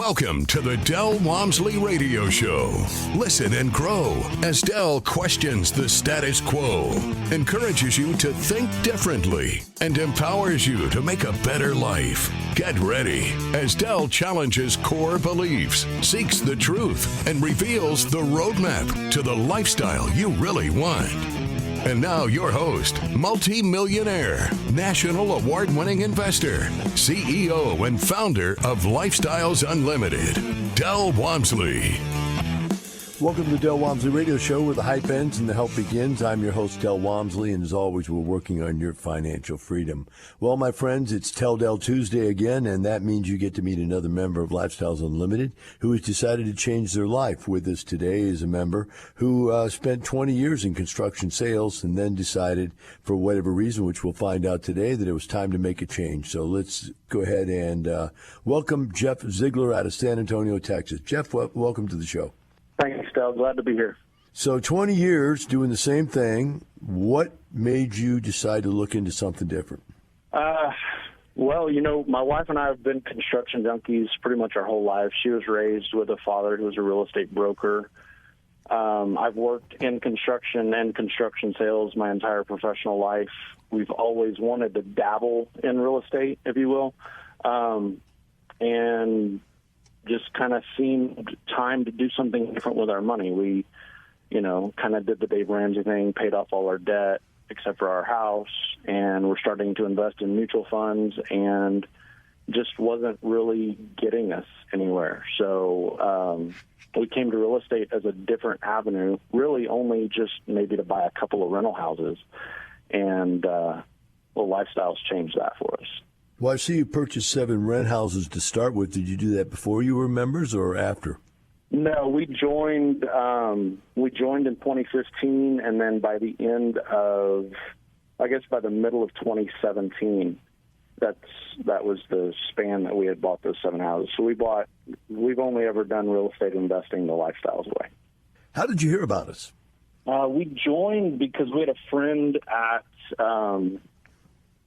Welcome to the Del Walmsley Radio Show. Listen and grow as Del questions the status quo, encourages you to think differently, and empowers you to make a better life. Get ready as Del challenges core beliefs, seeks the truth, and reveals the roadmap to the lifestyle you really want. And now your host, multi-millionaire, national award-winning investor, CEO and founder of Lifestyles Unlimited, Del Walmsley. Welcome to the Del Walmsley Radio Show, where the hype ends and the help begins. I'm your host, Del Walmsley, and as always, we're working on your financial freedom. Well, my friends, it's Tell Del Tuesday again, and that means you get to meet another member of Lifestyles Unlimited who has decided to change their life. With us today is a member who spent 20 years in construction sales and then decided, for whatever reason, which we'll find out today, that it was time to make a change. So let's go ahead and welcome Geoff Ziegler out of San Antonio, Texas. Geoff, welcome to the show. Thanks, Del. Glad to be here. So 20 years doing the same thing. What made you decide to look into something different? Well, you know, my wife and I have been construction junkies pretty much our whole life. She was raised with a father who was a real estate broker. I've worked in construction and construction sales my entire professional life. We've always wanted to dabble in real estate, if you will, and just kind of seemed time to do something different with our money. We, you know, kind of did the Dave Ramsey thing, paid off all our debt except for our house, and we're starting to invest in mutual funds, and just wasn't really getting us anywhere. So we came to real estate as a different avenue, really only just maybe to buy a couple of rental houses, and Lifestyles changed that for us. Well, I see you purchased 7 rent houses to start with. Did you do that before you were members or after? No, we joined in 2015, and then by the end of, I guess by the middle of 2017, that was the span that we had bought those 7 houses. So we've only ever done real estate investing the Lifestyles way. How did you hear about us? We joined because we had a friend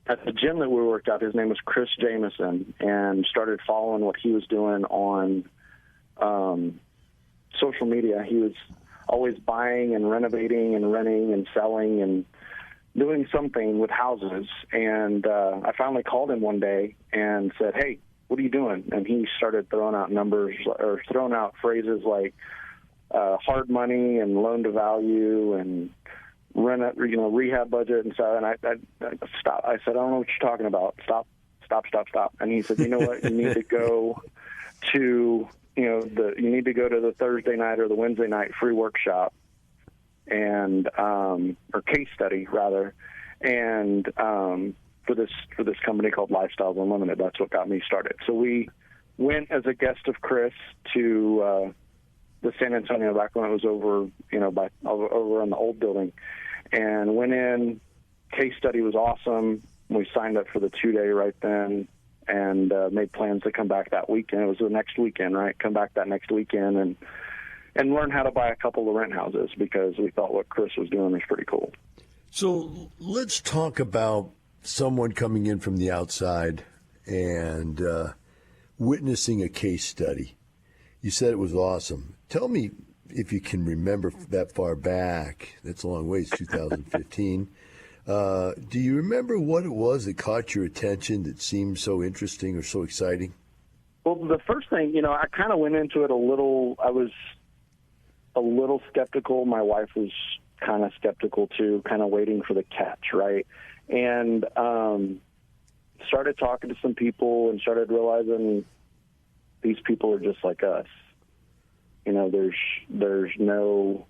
at the gym that we worked at. His name was Chris Jameson, and started following what he was doing on social media. He was always buying and renovating and renting and selling and doing something with houses. And I finally called him one day and said, "Hey, what are you doing?" And he started throwing out numbers or throwing out phrases like hard money and loan to value and rehab budget and stuff. And I stopped. I said, "I don't know what you're talking about. Stop. And he said, "You know what? You need to go to, the Thursday night or the Wednesday night free workshop and, or case study rather. And, for this company called Lifestyles Unlimited." That's what got me started. So we went as a guest of Chris to, the San Antonio back when it was over in the old building, and went in. Case study was awesome. We signed up for the 2-day right then, and made plans to come back that weekend. It was the next weekend, right? Come back that next weekend and learn how to buy a couple of rent houses, because we thought what Chris was doing was pretty cool. So let's talk about someone coming in from the outside and witnessing a case study. You said it was awesome. Tell me, if you can remember that far back, that's a long ways, 2015. Do you remember what it was that caught your attention that seemed so interesting or so exciting? Well, the first thing, I kind of went into it I was a little skeptical. My wife was kind of skeptical too, kind of waiting for the catch, right? And started talking to some people and started realizing these people are just like us. There's no,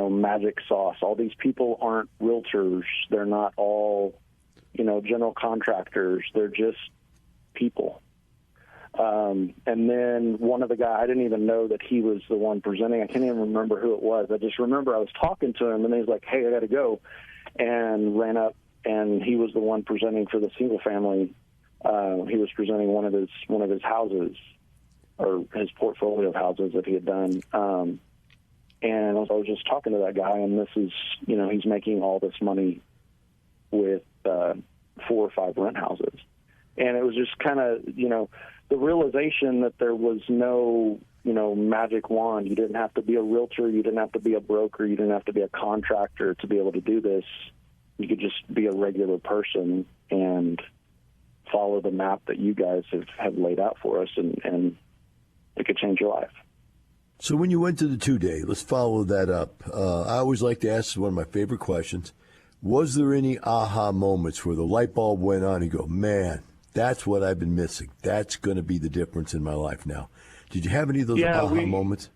magic sauce. All these people aren't realtors. They're not all, general contractors. They're just people. And then one of the guys, I didn't even know that he was the one presenting. I can't even remember who it was. I just remember I was talking to him, and he was like, "Hey, I got to go," and ran up, and he was the one presenting for the single family. He was presenting one of his houses, or his portfolio of houses that he had done. And I was just talking to that guy, and this is, he's making all this money with 4 or 5 rent houses. And it was just kind of, the realization that there was no, magic wand. You didn't have to be a realtor. You didn't have to be a broker. You didn't have to be a contractor to be able to do this. You could just be a regular person and follow the map that you guys have laid out for us, and it could change your life. So when you went to the 2-day, let's follow that up. I always like to ask one of my favorite questions. Was there any aha moments where the light bulb went on and you go, man, that's what I've been missing. That's going to be the difference in my life now. Did you have any of those aha moments?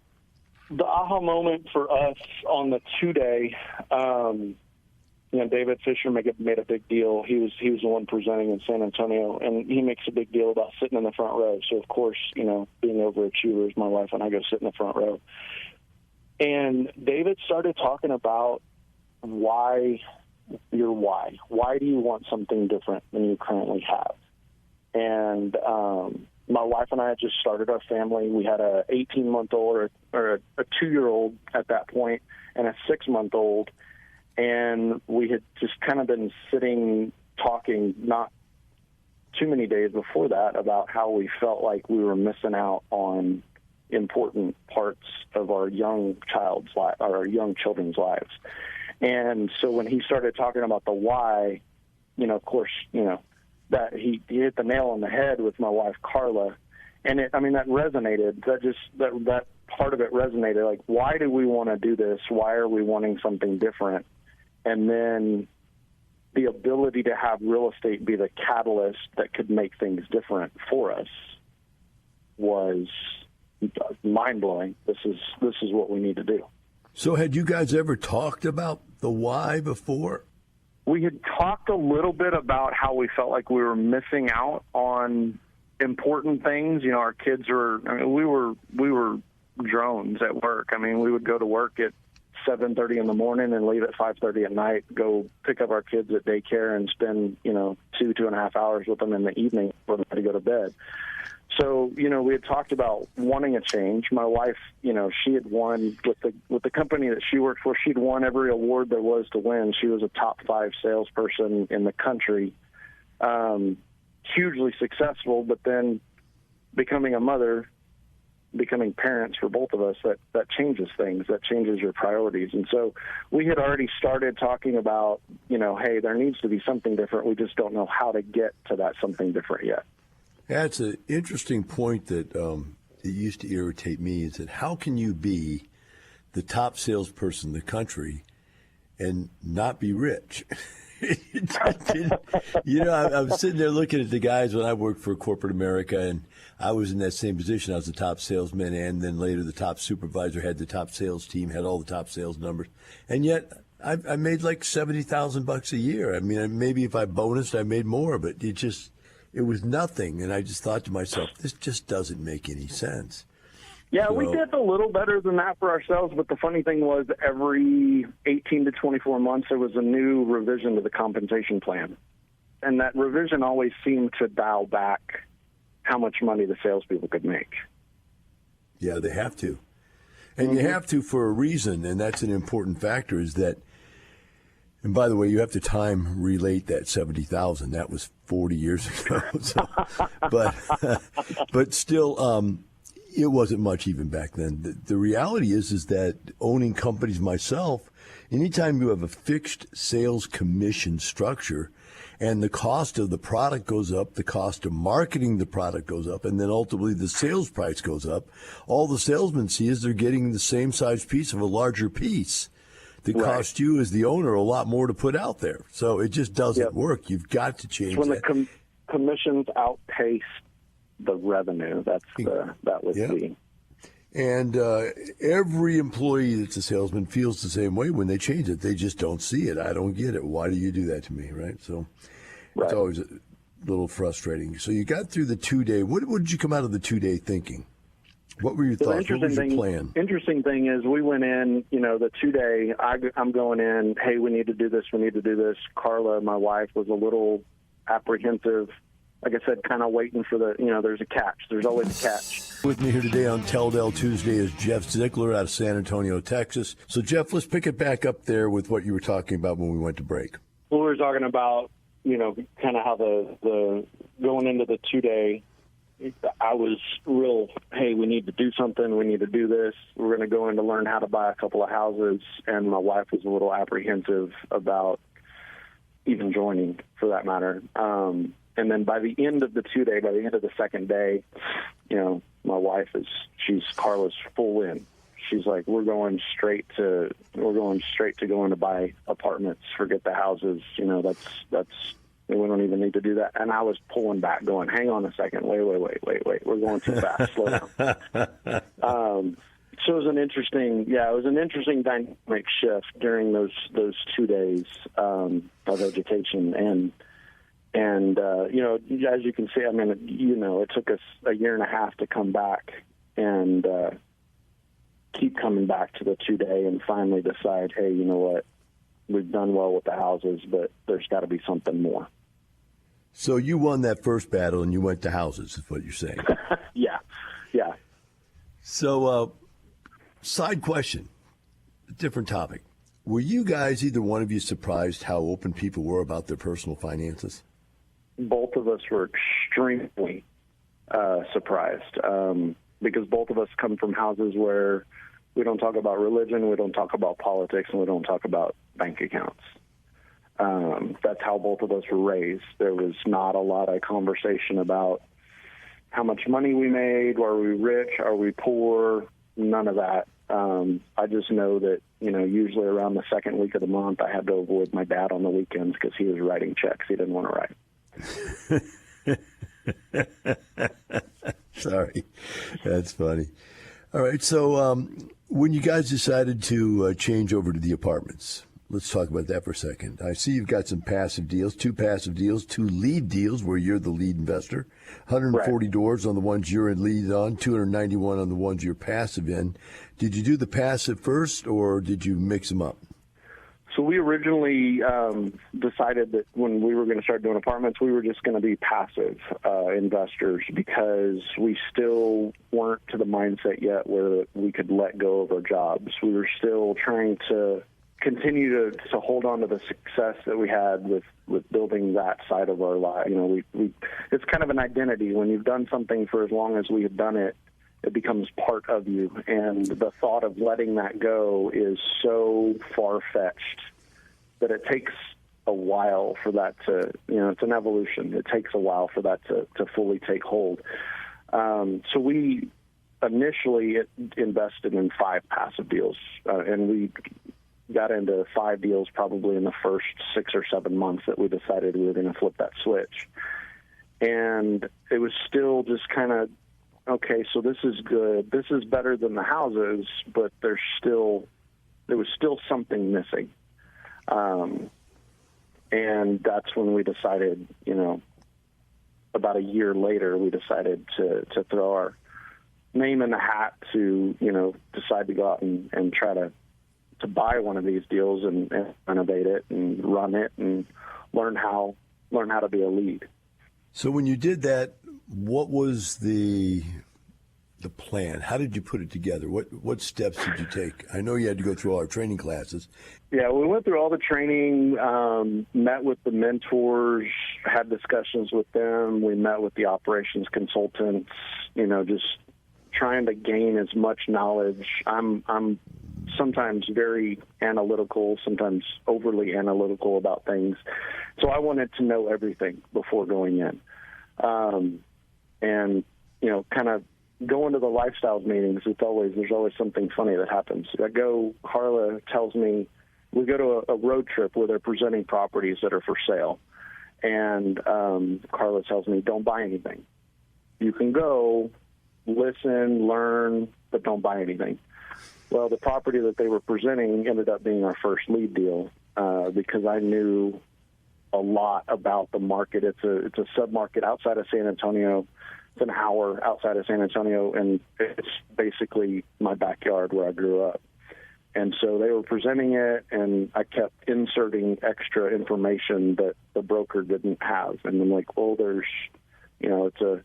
The aha moment for us on the 2-day, David Fisher made a big deal. He was the one presenting in San Antonio, and he makes a big deal about sitting in the front row. So, of course, being overachievers, my wife and I go sit in the front row. And David started talking about why. Why do you want something different than you currently have? And my wife and I had just started our family. We had a 18-month-old or a 2-year-old at that point and a 6-month-old. And we had just kind of been sitting, talking, not too many days before that, about how we felt like we were missing out on important parts of our young children's lives. And so when he started talking about the why, of course, that he hit the nail on the head with my wife, Carla. And that resonated. That part of it resonated. Like, why do we want to do this? Why are we wanting something different? And then the ability to have real estate be the catalyst that could make things different for us was mind-blowing. This is what we need to do. So had you guys ever talked about the why before? We had talked a little bit about how we felt like we were missing out on important things. Our kids we were drones at work. We would go to work at 7:30 in the morning and leave at 5:30 at night, go pick up our kids at daycare and spend, 2.5 hours with them in the evening for them to go to bed. So, we had talked about wanting a change. My wife, she had won with the company that she worked for. She'd won every award there was to win. She was a top 5 salesperson in the country, hugely successful. But then becoming a mother, becoming parents for both of us, that changes things. That changes your priorities. And so we had already started talking about, hey, there needs to be something different. We just don't know how to get to that something different yet. That's an interesting point that it used to irritate me, is that how can you be the top salesperson in the country and not be rich? I was sitting there looking at the guys when I worked for corporate America, and I was in that same position. I was the top salesman, and then later the top supervisor, had the top sales team, had all the top sales numbers. And yet I made like $70,000 a year. Maybe if I bonused, I made more, but it was nothing. And I just thought to myself, this just doesn't make any sense. Yeah, so we did a little better than that for ourselves, but the funny thing was every 18 to 24 months there was a new revision to the compensation plan. And that revision always seemed to dial back how much money the salespeople could make. Yeah, they have to. And you have to for a reason, and that's an important factor, is that, and by the way, you have to time relate that 70,000. That was 40 years ago. So, but still, it wasn't much even back then. The reality is that owning companies myself, anytime you have a fixed sales commission structure and the cost of the product goes up, the cost of marketing the product goes up, and then ultimately the sales price goes up, all the salesmen see is they're getting the same size piece of a larger piece. That costs you as the owner a lot more to put out there. So it just doesn't work. You've got to change when that. The commissions outpace the revenue. That was the. And every employee that's a salesman feels the same way when they change it. They just don't see it. I don't get it. Why do you do that to me, right? So it's always a little frustrating. So you got through the 2-day. What did you come out of the 2-day thinking? What were your thoughts? What was your plan? Interesting thing is we went in, the 2-day, I'm going in, hey, we need to do this, we need to do this. Carla, my wife, was a little apprehensive. Like I said, kind of waiting for there's a catch. There's always a catch. With me here today on Tell Del Tuesday is Geoff Ziegler out of San Antonio, Texas. So, Geoff, let's pick it back up there with what you were talking about when we went to break. Well, we were talking about kind of how the going into the 2-day, I was real, hey, we need to do something. We need to do this. We're going to go in to learn how to buy a couple of houses. And my wife was a little apprehensive about even joining, for that matter. And then by the end of the 2-day, by the end of the second day, my wife Carla's full in. She's like, we're going straight to going to buy apartments. Forget the houses. That's we don't even need to do that. And I was pulling back, going, hang on a second, wait. We're going too fast. Slow down. So it was an interesting dynamic shift during those 2 days of education. And as you can see, it took us a year and a half to come back and keep coming back to the 2-day and finally decide, hey, you know what, we've done well with the houses, but there's got to be something more. So you won that first battle and you went to houses, is what you're saying. Yeah. So, side question, different topic. Were you guys, either one of you, surprised how open people were about their personal finances? Both of us were extremely surprised because both of us come from houses where we don't talk about religion, we don't talk about politics, and we don't talk about bank accounts. That's how both of us were raised. There was not a lot of conversation about how much money we made, are we rich, are we poor, none of that. I just know that, usually around the second week of the month, I had to avoid my dad on the weekends because he was writing checks he didn't want to write. Sorry. That's funny. All right. So when you guys decided to change over to the apartments, let's talk about that for a second. I see you've got some passive deals, 2 passive deals, 2 lead deals where you're the lead investor, 140 right. doors on the ones you're in lead on, 291 on the ones you're passive in. Did you do the passive first or did you mix them up? So we originally decided that when we were going to start doing apartments, we were just going to be passive investors because we still weren't to the mindset yet where we could let go of our jobs. We were still trying to continue to hold on to the success that we had with building that side of our life. It's kind of an identity. When you've done something for as long as we have done it, it becomes part of you. And the thought of letting that go is so far-fetched that it takes a while for that to, it's an evolution. It takes a while for that to fully take hold. So we initially invested in 5 passive deals, and we got into 5 deals probably in the first 6 or 7 months that we decided we were going to flip that switch. And it was still just kind of, okay, so this is good. This is better than the houses, but there was still something missing. And that's when we decided, about a year later, we decided to throw our name in the hat to, decide to go out and try to buy one of these deals and renovate it and run it and learn how to be a lead. So when you did that, what was the plan? How did you put it together? What steps did you take? I know you had to go through all our training classes. Yeah, we went through all the training, met with the mentors, had discussions with them. We met with the operations consultants, just trying to gain as much knowledge. I'm sometimes very analytical, sometimes overly analytical about things. So I wanted to know everything before going in. And, kind of going to the lifestyles meetings, there's always something funny that happens. Carla tells me, we go to a road trip where they're presenting properties that are for sale. And Carla tells me, don't buy anything. You can go, listen, learn, but don't buy anything. Well, the property that they were presenting ended up being our first lead deal because I knew a lot about the market. It's a sub-market outside of San Antonio. It's an hour outside of San Antonio, and it's basically my backyard where I grew up. And so they were presenting it, and I kept inserting extra information that the broker didn't have. And I'm like, well, there's, it's a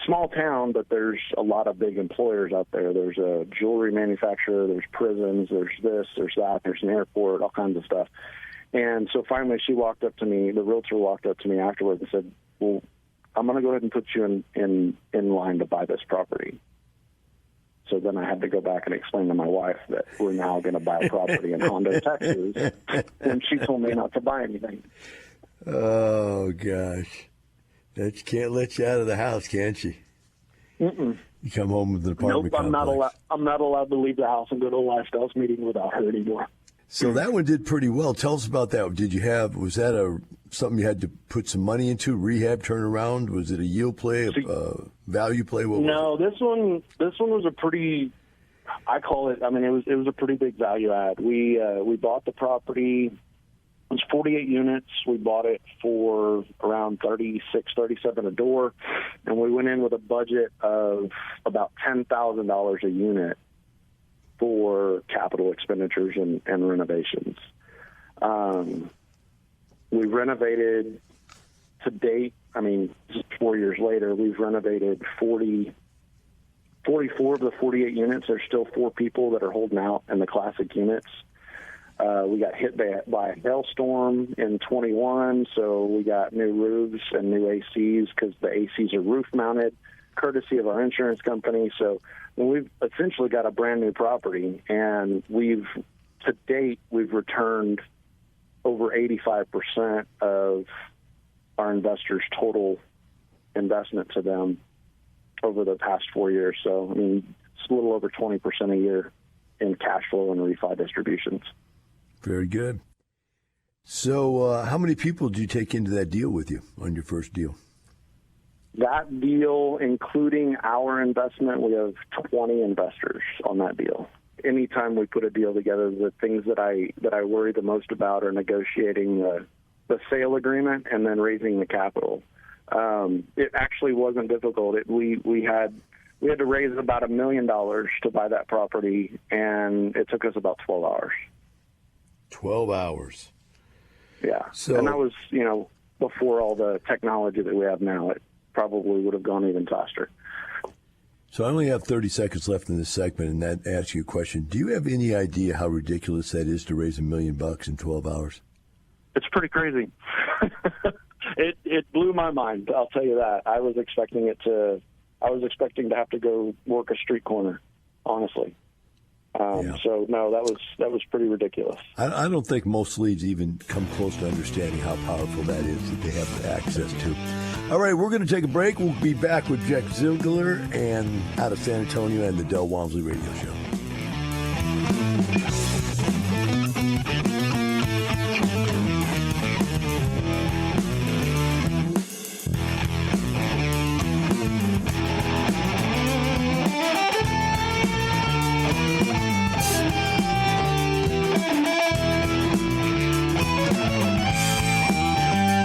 small town, but there's a lot of big employers out there. There's a jewelry manufacturer, there's prisons, there's this, there's that, there's an airport, all kinds of stuff. And so finally she walked up to me, the realtor walked up to me afterwards and said, well, I'm going to go ahead and put you in line to buy this property. So then I had to go back and explain to my wife that we're now going to buy a property in Hondo, Texas. And she told me not to buy anything. Oh, gosh. She can't let you out of the house, can she? Mm-mm. You come home with an apartment complex. I'm not allowed to leave the house and go to a lifestyles meeting without her anymore. So that one did pretty well. Tell us about that. Was that something you had to put some money into, rehab, turn around? Was it a yield play, a value play? No, this one was a pretty, I call it, I mean, it was a pretty big value add. We bought the property. It was 48 units. We bought it for around $36, $37 a door, and we went in with a budget of about $10,000 a unit for capital expenditures and renovations. We renovated to date, I mean, 4 years later, we've renovated 44 of the 48 units. There's still 4 people that are holding out in the classic units. We got hit by a hailstorm in 21, so we got new roofs and new ACs because the ACs are roof mounted, courtesy of our insurance company. So we've essentially got a brand new property, and to date we've returned over 85% of our investors' total investment to them over the past 4 years. So I mean, it's a little over 20% a year in cash flow and refi distributions. Very good. So how many people did you take into that deal with you on your first deal? That deal, including our investment, we have 20 investors on that deal. Anytime we put a deal together, the things that I worry the most about are negotiating the sale agreement and then raising the capital. It actually wasn't difficult. We had to raise about $1 million to buy that property, and it took us about 12 hours. 12 hours. Yeah. And that was, before all the technology that we have now. It probably would have gone even faster. So I only have 30 seconds left in this segment, and that asks you a question. Do you have any idea how ridiculous that is to raise $1 million in 12 hours? It's pretty crazy. It blew my mind, I'll tell you that. I was expecting to have to go work a street corner, honestly. So no, that was pretty ridiculous. I don't think most leads even come close to understanding how powerful that is that they have access to. All right, we're going to take a break. We'll be back with Geoff Ziegler and out of San Antonio and the Del Walmsley Radio Show.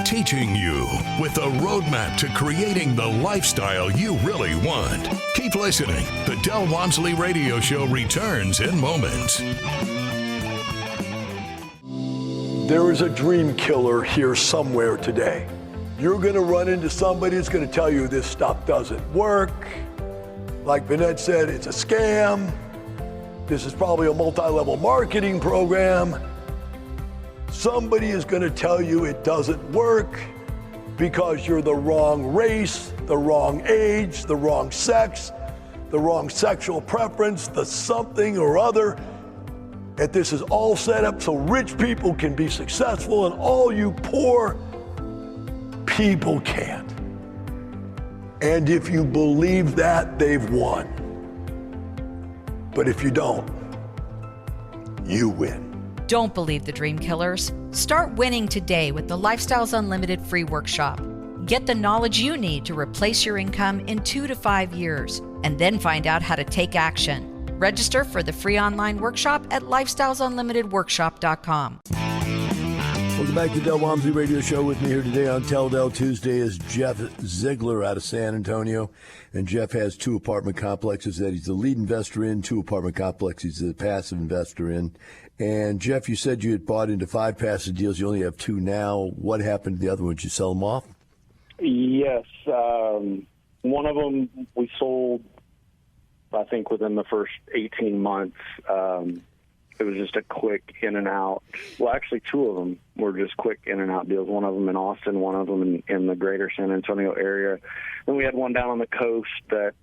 Teaching you with a roadmap to creating the lifestyle you really want. Keep listening. The Del Walmsley Radio Show returns in moments. There is a dream killer here somewhere today. You're going to run into somebody that's going to tell you this stuff doesn't work. Like Vinette said, it's a scam. This is probably a multi-level marketing program. Somebody is going to tell you it doesn't work because you're the wrong race, the wrong age, the wrong sex, the wrong sexual preference, the something or other. That this is all set up so rich people can be successful and all you poor people can't. And if you believe that, they've won. But if you don't, you win. Don't believe the dream killers. Start winning today with the Lifestyles Unlimited free workshop. Get the knowledge you need to replace your income in 2 to 5 years, and then find out how to take action. Register for the free online workshop at lifestylesunlimitedworkshop.com. Welcome back to the Del Walmsley Radio Show. With me here today on Tell Del Tuesday is Geoff Ziegler out of San Antonio. And Geoff has 2 apartment complexes that he's the lead investor in, 2 apartment complexes he's a passive investor in. And Geoff, you said you had bought into 5 passive deals. You only have 2 now. What happened to the other ones? Did you sell them off? Yes. One of them we sold, I think, within the first 18 months. just a quick in and out. Well, actually, two of them were just quick in and out deals. One of them in Austin, one of them in the greater San Antonio area. Then we had one down on the coast that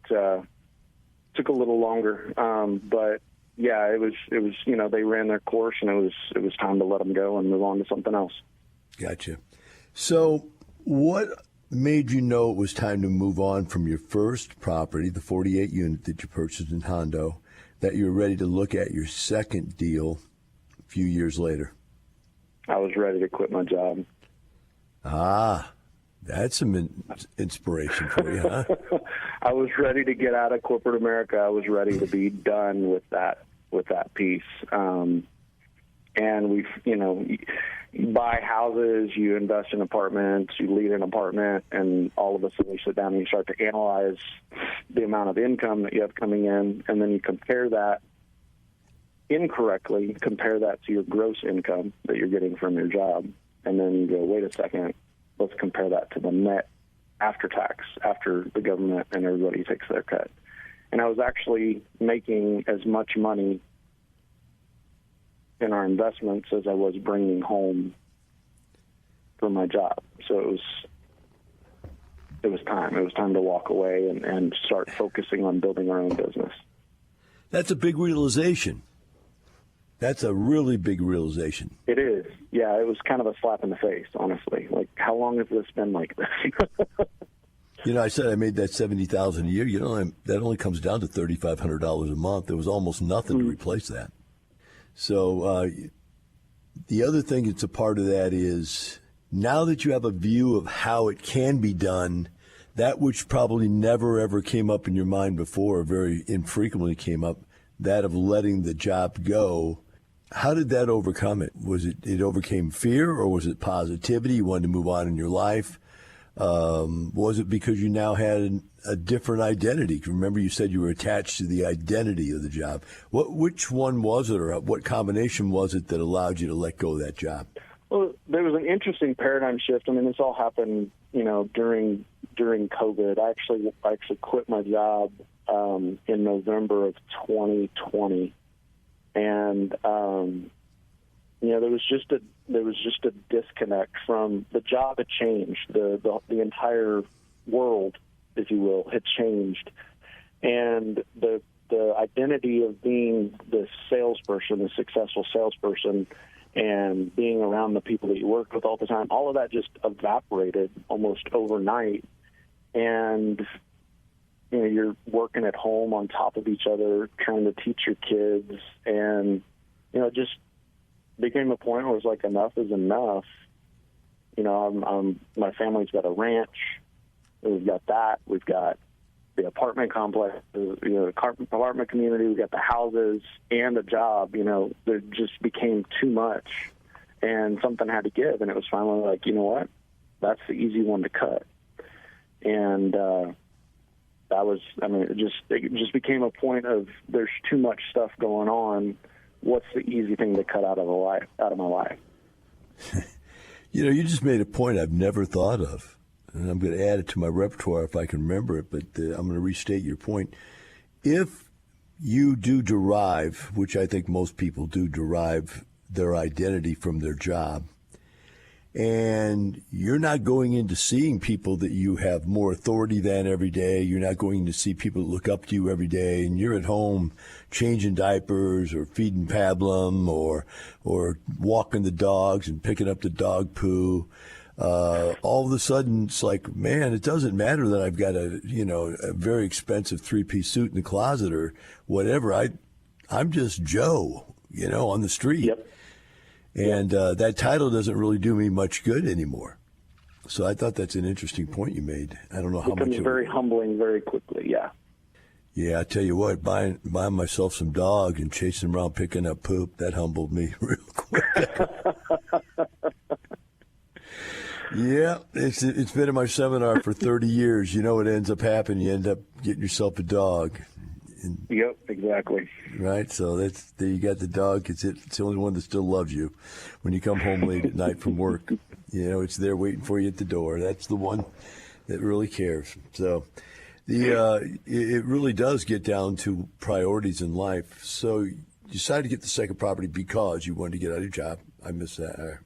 took a little longer. But yeah, it was they ran their course, and it was time to let them go and move on to something else. Gotcha. So what made you know it was time to move on from your first property, the 48 unit that you purchased in Hondo, that you're ready to look at your second deal a few years later? I was ready to quit my job. Ah, that's some inspiration for you, huh? I was ready to get out of corporate America. I was ready to be done with that piece. And you buy houses, you invest in apartments, you lead an apartment, and all of a sudden you sit down and you start to analyze the amount of income that you have coming in, and then you compare that incorrectly, compare that to your gross income that you're getting from your job, and then you go, wait a second, let's compare that to the net after tax, after the government and everybody takes their cut. And I was actually making as much money in our investments as I was bringing home from my job. So it was time. It was time to walk away and start focusing on building our own business. That's a big realization. That's a really big realization. It is. Yeah, it was kind of a slap in the face, honestly. Like, how long has this been like this? I said I made that $70,000 a year. That only comes down to $3,500 a month. There was almost nothing to replace that. So the other thing that's a part of that is now that you have a view of how it can be done, that which probably never, ever came up in your mind before, or very infrequently came up, that of letting the job go, how did that overcome it? Was it overcame fear, or was it positivity? You wanted to move on in your life? Was it because you now had a different identity? Remember, you said you were attached to the identity of the job. Which one was it, or what combination was it that allowed you to let go of that job? Well, there was an interesting paradigm shift. I mean, this all happened, during COVID. I actually quit my job in November of 2020, and there was just a disconnect from the job had changed. The entire world, if you will, had changed, and the identity of being the salesperson, the successful salesperson, and being around the people that you worked with all the time, all of that just evaporated almost overnight. And you're working at home on top of each other, trying to teach your kids, and it just became a point where it was like, enough is enough. My family's got a ranch. We've got that. We've got the apartment complex, the apartment community. We've got the houses and a job. There just became too much, and something had to give. And it was finally like, you know what? That's the easy one to cut. And it just became a point of, there's too much stuff going on. What's the easy thing to cut out of my life? You just made a point I've never thought of, and I'm going to add it to my repertoire if I can remember it, but I'm going to restate your point. If you do derive, which I think most people do derive their identity from their job, and you're not going into seeing people that you have more authority than every day. You're not going to see people that look up to you every day, and you're at home changing diapers or feeding pablum or walking the dogs and picking up the dog poo. All of a sudden, it's like, man, it doesn't matter that I've got a very expensive 3-piece suit in the closet or whatever. I'm just Joe, on the street. Yep. And that title doesn't really do me much good anymore. So I thought that's an interesting point you made. I don't know how much. It becomes very humbling very quickly, yeah. Yeah, I tell you what, buying myself some dog and chasing around picking up poop, that humbled me real quick. Yeah, it's been in my seminar for 30 years. What ends up happening? You end up getting yourself a dog. Yep, exactly. Right, so there you got the dog. It's the only one that still loves you. When you come home late at night from work, it's there waiting for you at the door. That's the one that really cares. So it really does get down to priorities in life. So decided to get the second property because you wanted to get out of your job. I missed that.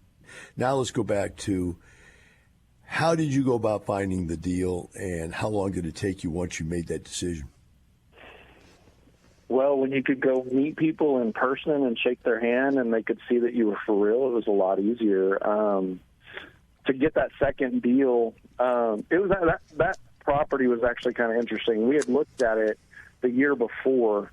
Now let's go back to how did you go about finding the deal, and how long did it take you once you made that decision? Well, when you could go meet people in person and shake their hand and they could see that you were for real, it was a lot easier. To get that second deal, it was that property was actually kind of interesting. We had looked at it the year before,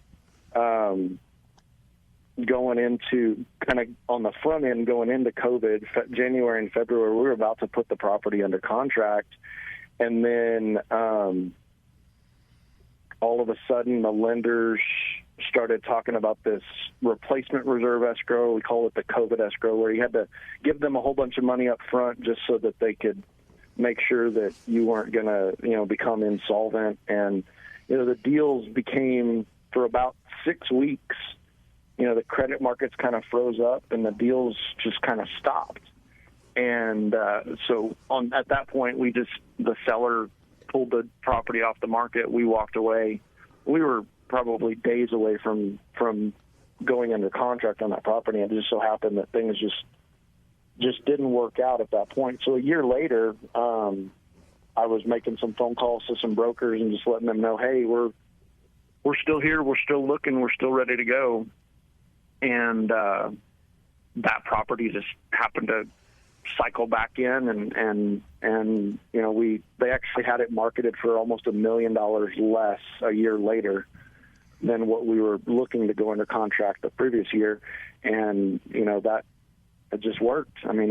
going into kind of on the front end, going into COVID, January and February, we were about to put the property under contract. And then all of a sudden the lenders started talking about this replacement reserve escrow. We call it the COVID escrow, where you had to give them a whole bunch of money up front just so that they could make sure that you weren't going to, become insolvent. And, the deals became, for about 6 weeks, the credit markets kind of froze up and the deals just kind of stopped. And so at that point, the seller pulled the property off the market. We walked away. We were probably days away from going under contract on that property. And it just so happened that things just didn't work out at that point. So a year later, I was making some phone calls to some brokers and just letting them know, hey, we're still here. We're still looking. We're still ready to go. And that property just happened to cycle back in, and they actually had it marketed for almost $1 million less a year later than what we were looking to go under contract the previous year. And that it just worked. I mean,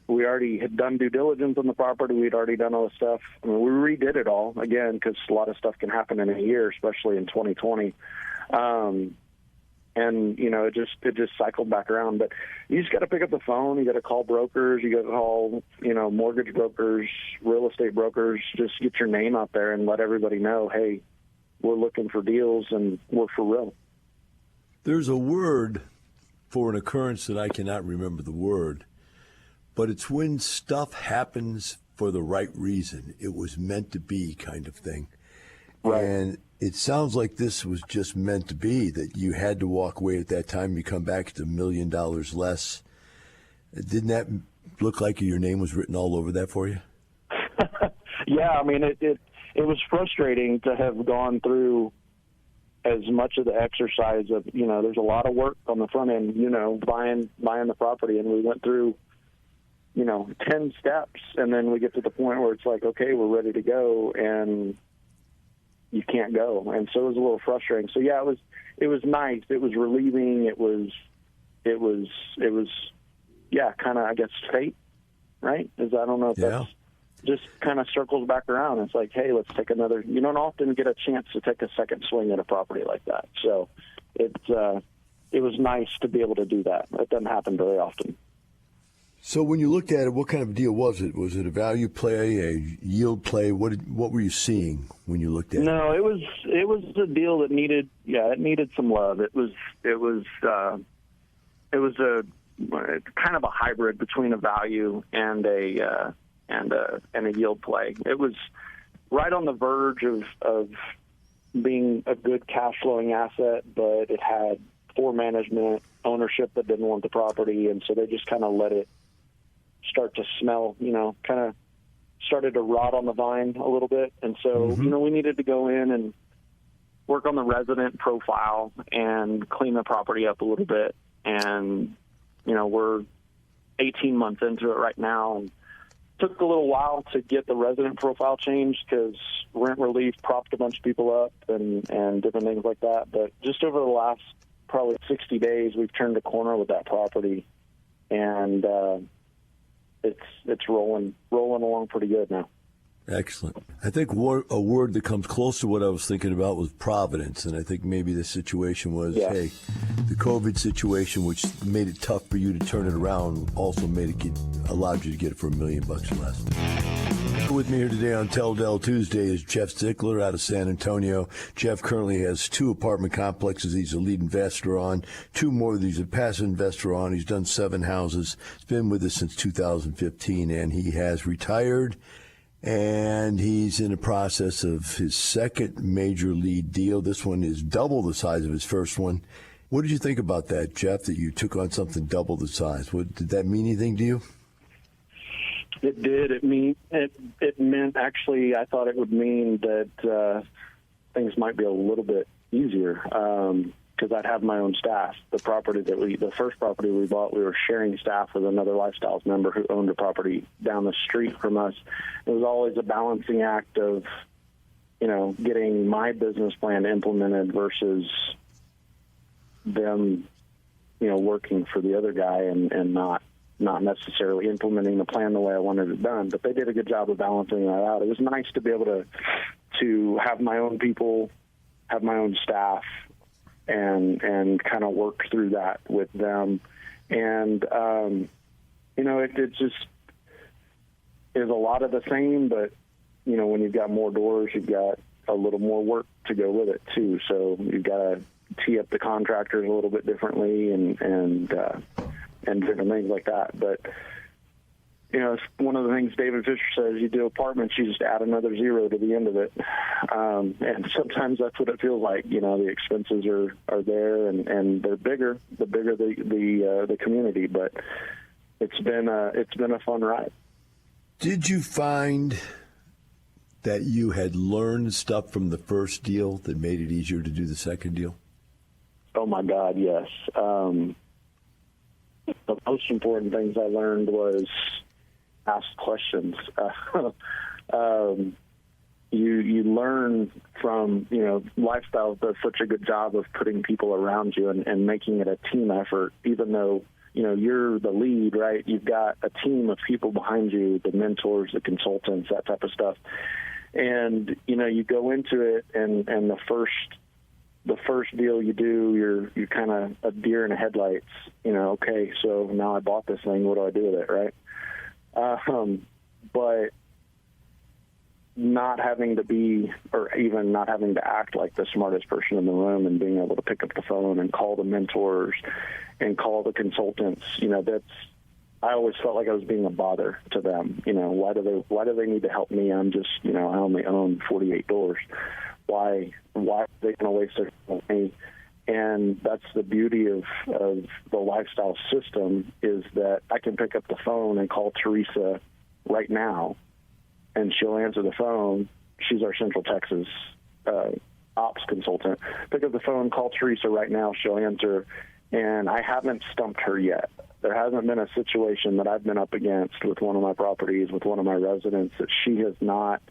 we already had done due diligence on the property. We'd already done all the stuff. I mean, we redid it all again, because a lot of stuff can happen in a year, especially in 2020. And it just cycled back around. But you just got to pick up the phone. You got to call brokers. You got to call mortgage brokers, real estate brokers. Just get your name out there and let everybody know, hey, we're looking for deals and we're for real. There's a word for an occurrence that I cannot remember the word, but it's when stuff happens for the right reason. It was meant to be, kind of thing. Right. And it sounds like this was just meant to be, that you had to walk away at that time. You come back to $1 million less. Didn't that look like your name was written all over that for you? Yeah, I mean, it was frustrating to have gone through as much of the exercise of, there's a lot of work on the front end, buying the property. And we went through, 10 steps. And then we get to the point where it's like, okay, we're ready to go. And you can't go. And so it was a little frustrating. So yeah, it was nice. It was relieving. It was yeah, kind of, I guess, fate, right? I don't know if that's just kind of circles back around. It's like, hey, let's take another, you don't often get a chance to take a second swing at a property like that. So it was nice to be able to do that. It doesn't happen very often. So when you looked at it, what kind of deal was it? Was it a value play, a yield play? What were you seeing when you looked at it? No, it was a deal that needed some love. It was a kind of a hybrid between a value and a yield play. It was right on the verge of being a good cash flowing asset, but it had poor management, ownership that didn't want the property, and so they just kind of let it start to smell, kind of started to rot on the vine a little bit. And so, we needed to go in and work on the resident profile and clean the property up a little bit. And, we're 18 months into it right now, and took a little while to get the resident profile changed because rent relief propped a bunch of people up and different things like that. But just over the last probably 60 days, we've turned a corner with that property, and it's rolling along pretty good now. Excellent. I think a word that comes close to what I was thinking about was providence, and I think maybe the situation was, hey, the COVID situation, which made it tough for you to turn it around, also allowed you to get it for $1 million less. With me here today on Tell Del Tuesday is Geoff Zickler out of San Antonio. Geoff currently has 2 apartment complexes he's a lead investor on, 2 more that he's a passive investor on. He's done 7 houses. He's been with us since 2015, and he has retired. And he's in the process of his second major lead deal. This one is double the size of his first one. What did you think about that, Geoff, that you took on something double the size? Did that mean anything to you? It did. It meant, actually, I thought it would mean that things might be a little bit easier because I'd have my own staff. The first property we bought, we were sharing staff with another Lifestyles member who owned a property down the street from us. It was always a balancing act of, getting my business plan implemented versus them, working for the other guy and not necessarily implementing the plan the way I wanted it done. But they did a good job of balancing that out. It was nice to be able to have my own people, have my own staff, and kind of work through that with them. And, it just is a lot of the same, but, when you've got more doors, you've got a little more work to go with it too. So you've got to tee up the contractors a little bit differently and different things like that. But, it's one of the things David Fisher says, you do apartments, you just add another zero to the end of it. And sometimes that's what it feels like. The expenses are there and they're bigger, the bigger the community, but it's been a fun ride. Did you find that you had learned stuff from the first deal that made it easier to do the second deal? Oh my God, yes. The most important things I learned was ask questions. You learn from, Lifestyle does such a good job of putting people around you and making it a team effort, even though, you're the lead, right? You've got a team of people behind you, the mentors, the consultants, that type of stuff. And, you go into it and the first deal you do, you're kind of a deer in the headlights, okay, so now I bought this thing, what do I do with it, right? But not having to be, or even not having to act like the smartest person in the room and being able to pick up the phone and call the mentors and call the consultants, I always felt like I was being a bother to them. Why do they need to help me? I'm just, I only own 48 doors. Why are they going to waste their money? And that's the beauty of the Lifestyle system, is that I can pick up the phone and call Teresa right now, and she'll answer the phone. She's our Central Texas ops consultant. Pick up the phone, call Teresa right now, she'll answer, and I haven't stumped her yet. There hasn't been a situation that I've been up against with one of my properties, with one of my residents, that she has not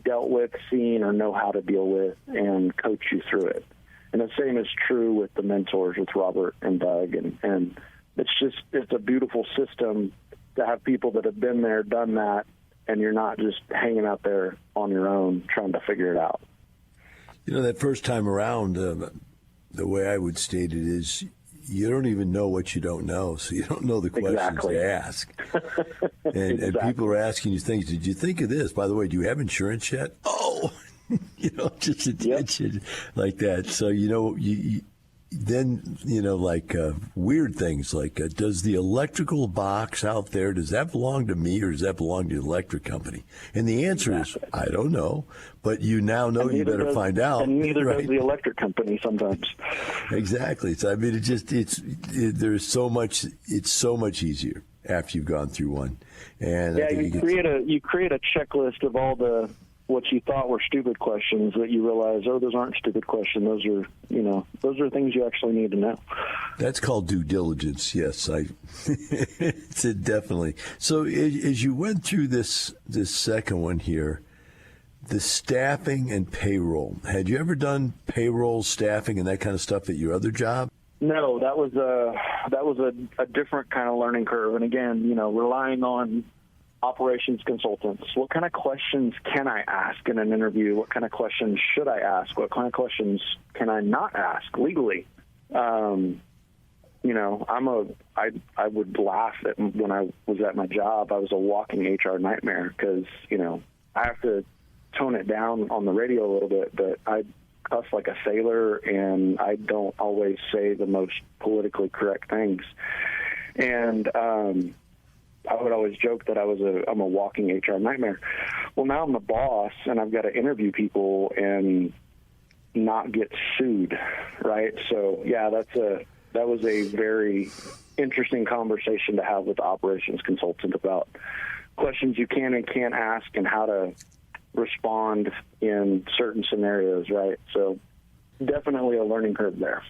dealt with, seen, or know how to deal with and coach you through it. And the same is true with the mentors, with Robert and Doug. And it's a beautiful system to have people that have been there, done that, and you're not just hanging out there on your own trying to figure it out. That first time around, the way I would state it is, you don't even know what you don't know, so you don't know the questions to ask. And people are asking you things. Did you think of this? By the way, do you have insurance yet? Oh, just attention like that. So, then, weird things like, does the electrical box out there, does that belong to me or does that belong to the electric company? And the answer is, I don't know, but you now know, you better find out. And neither right? does the electric company sometimes. Exactly. So, I mean, it's so much easier after you've gone through one. And yeah, you create a checklist of all the what you thought were stupid questions that you realize, those aren't stupid questions. Those are things you actually need to know. That's called due diligence. Yes, it's definitely. So as you went through this second one here, the staffing and payroll, had you ever done payroll, staffing, and that kind of stuff at your other job? No, that was a different kind of learning curve. And again, relying on operations consultants. What kind of questions can I ask in an interview? What kind of questions should I ask? What kind of questions can I not ask legally? I would laugh at when I was at my job. I was a walking HR nightmare because, I have to tone it down on the radio a little bit, but I cuss like a sailor and I don't always say the most politically correct things. And, I would always joke that I'm a walking HR nightmare. Well, now I'm the boss and I've got to interview people, and not get sued, right? So yeah, that was a very interesting conversation to have with the operations consultant about questions you can and can't ask and how to respond in certain scenarios, right? So definitely a learning curve there.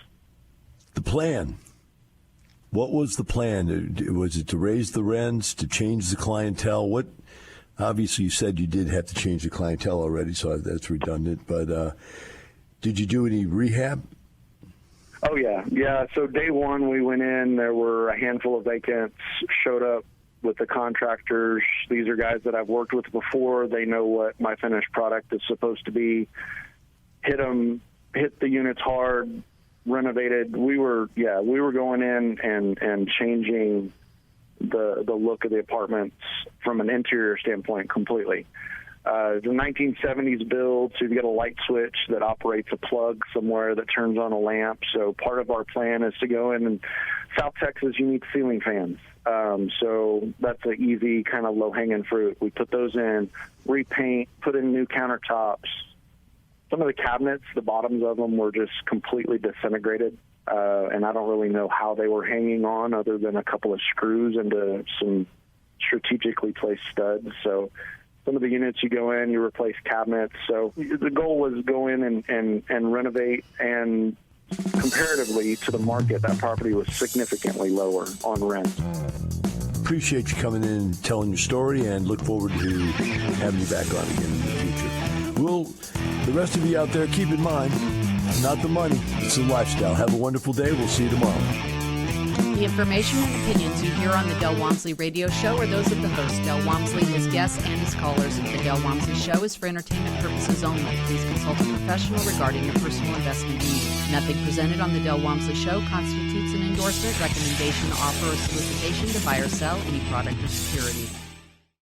The plan. What was the plan? Was it to raise the rents, to change the clientele? What? Obviously, you said you did have to change the clientele already, so that's redundant. But did you do any rehab? Oh, yeah. Yeah, so day one, we went in. There were a handful of vacants, showed up with the contractors. These are guys that I've worked with before. They know what my finished product is supposed to be. Hit the units hard, renovated. We were going in and changing the look of the apartments from an interior standpoint completely. The 1970s build, so you get a light switch that operates a plug somewhere that turns on a lamp. So part of our plan is to go in, and South Texas, you need ceiling fans. So that's an easy kind of low-hanging fruit. We put those in, repaint, put in new countertops. Some of the cabinets, the bottoms of them were just completely disintegrated, and I don't really know how they were hanging on other than a couple of screws into some strategically placed studs. So some of the units you go in, you replace cabinets. So the goal was go in and renovate, and comparatively to the market, that property was significantly lower on rent. Appreciate you coming in and telling your story, and look forward to having you back on again in the future. The rest of you out there, keep in mind, not the money, it's the lifestyle. Have a wonderful day. We'll see you tomorrow. The information and opinions you hear on the Del Walmsley Radio Show are those of the host, Del Walmsley, his guests, and his callers. The Del Walmsley Show is for entertainment purposes only. Please consult a professional regarding your personal investment needs. Nothing presented on the Del Walmsley Show constitutes an endorsement, recommendation, offer, or solicitation to buy or sell any product or security.